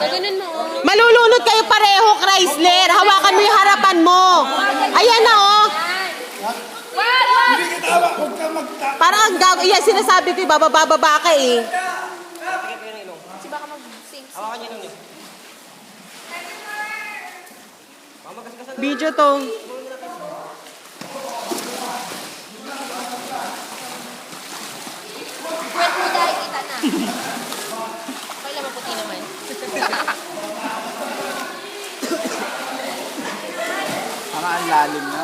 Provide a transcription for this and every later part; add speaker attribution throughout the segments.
Speaker 1: ganun mo.
Speaker 2: Malulunod kayo pareho, Chrysler. Hawakan mo yung harapan mo. Ayan na, oh. Parang ang gago. Yan, sinasabi ko, bababa ka eh.
Speaker 1: Kasi baka mag-sing.
Speaker 3: Hawakan niyo lang yun.
Speaker 2: Video to.
Speaker 1: Kwet mo dahil kita na. Okay lang, maputi naman.
Speaker 3: Parang ang lalim na.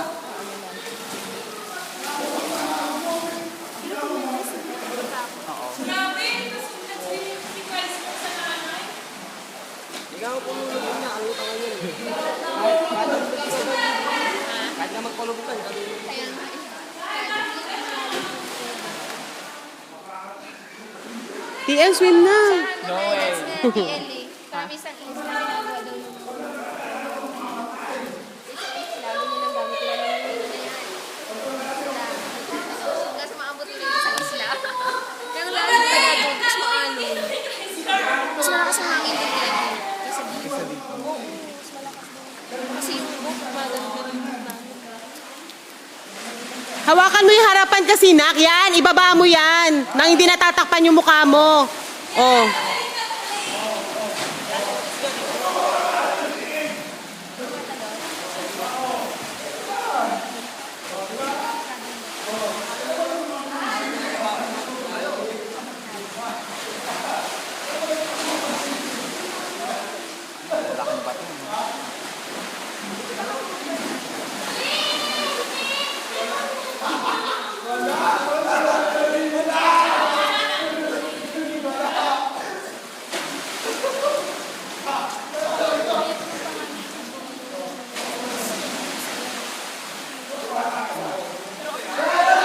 Speaker 3: Ikaw po muna niya, ang utang niya. Kahit na magpalubutan.
Speaker 1: Kaya nga eh.
Speaker 2: TL, swim na.
Speaker 1: No way. TL eh. Promise ang Insta. Ginagawa daw nung... Lalo nilang gamit nila ng video na yan. Hanggang sa maabot nila sa isla. Kaya lalo pa natin. Mas maalon. Mas malakas ang hangin din nila. Kaysa dito. Oo, mas malakas din. Kasi yung book, maganda rin yung namin.
Speaker 2: Hawakan mo yung harapan kasi, Nak. Yan, ibaba mo yan. Nang hindi natatakpan yung mukha mo. Oh.